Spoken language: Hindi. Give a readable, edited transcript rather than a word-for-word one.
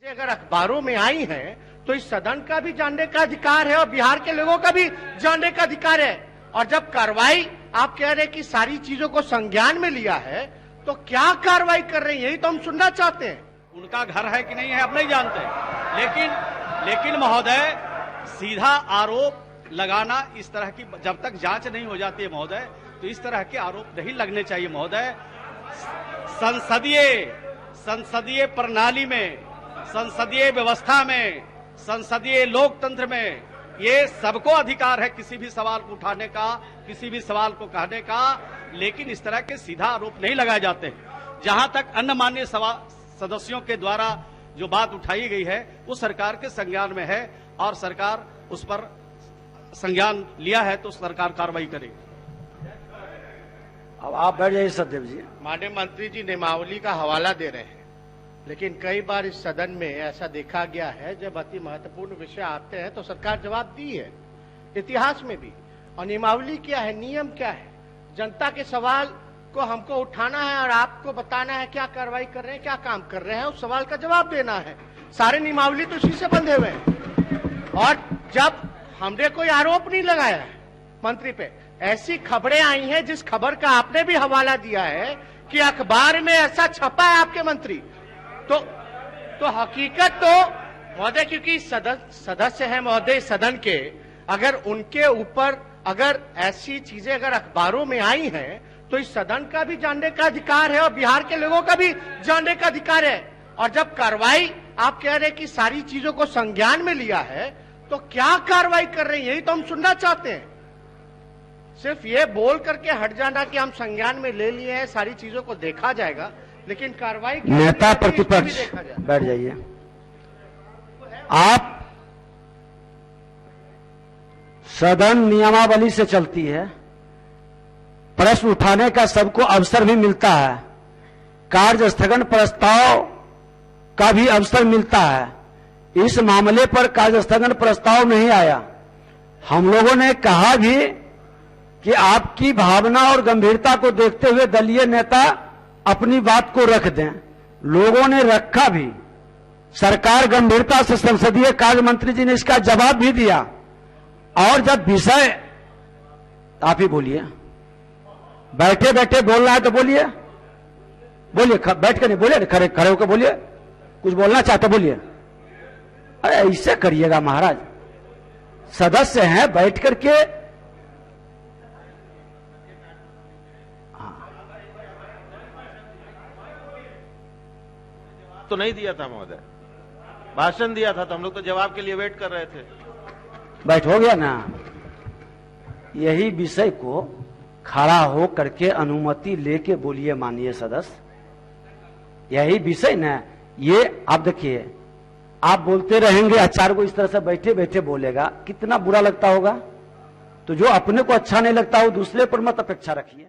अगर अखबारों में आई हैं तो इस सदन का भी जानने का अधिकार है और बिहार के लोगों का भी जानने का अधिकार है। और जब कार्रवाई आप कह रहे हैं कि सारी चीजों को संज्ञान में लिया है, तो क्या कार्रवाई कर रहे हैं, यही तो हम सुनना चाहते हैं। उनका घर है कि नहीं है आप नहीं जानते, लेकिन महोदय सीधा आरोप लगाना इस तरह की, जब तक जांच नहीं हो जाती है महोदय, तो इस तरह के आरोप नहीं लगने चाहिए महोदय। संसदीय प्रणाली में, संसदीय व्यवस्था में, संसदीय लोकतंत्र में ये सबको अधिकार है किसी भी सवाल को उठाने का, किसी भी सवाल को कहने का, लेकिन इस तरह के सीधा आरोप नहीं लगाए जाते। जहां तक अन्य माननीय सदस्यों के द्वारा जो बात उठाई गई है वो सरकार के संज्ञान में है और सरकार उस पर संज्ञान लिया है तो सरकार कार्रवाई करेगी। अब आप बैठ जाइए सचदेव जी। माननीय मंत्री जी नियमावली का हवाला दे रहे हैं, लेकिन कई बार इस सदन में ऐसा देखा गया है जब अति महत्वपूर्ण विषय आते हैं तो सरकार जवाब दी है, इतिहास में भी। और नियमावली क्या है, नियम क्या है, जनता के सवाल को हमको उठाना है और आपको बताना है क्या कार्रवाई कर रहे हैं, क्या काम कर रहे हैं, उस सवाल का जवाब देना है। सारे नियमावली तो इसी से बंधे हुए हैं। और जब हमने कोई आरोप नहीं लगाया है मंत्री पे, ऐसी खबरें आई हैं जिस खबर का आपने भी हवाला दिया है कि अखबार में ऐसा छपा है आपके मंत्री, तो हकीकत तो महोदय, क्योंकि सदस्य हैं महोदय सदन के, अगर उनके ऊपर अगर ऐसी चीजें अगर अखबारों में आई हैं तो इस सदन का भी जानने का अधिकार है और बिहार के लोगों का भी जानने का अधिकार है। और जब कार्रवाई आप कह रहे हैं कि सारी चीजों को संज्ञान में लिया है, तो क्या कार्रवाई कर रहे हैं, यही तो हम सुनना चाहते हैं। सिर्फ ये बोल करके हट जाना कि हम संज्ञान में ले लिए हैं, सारी चीजों को देखा जाएगा, लेकिन कार्रवाई नेता प्रतिपक्ष बैठ जाइए। आप सदन नियमावली से चलती है, प्रश्न उठाने का सबको अवसर भी मिलता है, कार्य स्थगन प्रस्ताव का भी अवसर मिलता है। इस मामले पर कार्य स्थगन प्रस्ताव नहीं आया। हम लोगों ने कहा भी कि आपकी भावना और गंभीरता को देखते हुए दलीय नेता अपनी बात को रख दें। लोगों ने रखा भी, सरकार गंभीरता से, संसदीय कार्य मंत्री जी ने इसका जवाब भी दिया। और जब विषय, आप ही बोलिए, बैठे बैठे बोलना है तो बोलिए, बैठ कर नहीं बोलिए, खड़े होकर बोलिए, कुछ बोलना चाहते बोलिए। अरे ऐसे करिएगा महाराज, सदस्य हैं, बैठ करके। तो नहीं दिया था महोदय, भाषण दिया था तो हम लोग तो जवाब के लिए वेट कर रहे थे। बैठ हो गया ना। यही विषय को खड़ा हो करके अनुमति लेके बोलिए माननीय सदस्य, यही विषय ना। ये आप देखिए, आप बोलते रहेंगे, आचार्य को इस तरह से बैठे बैठे बोलेगा, कितना बुरा लगता होगा। तो जो अपने को अच्छा नहीं लगता वो दूसरे पर मत अपेक्षा रखिए।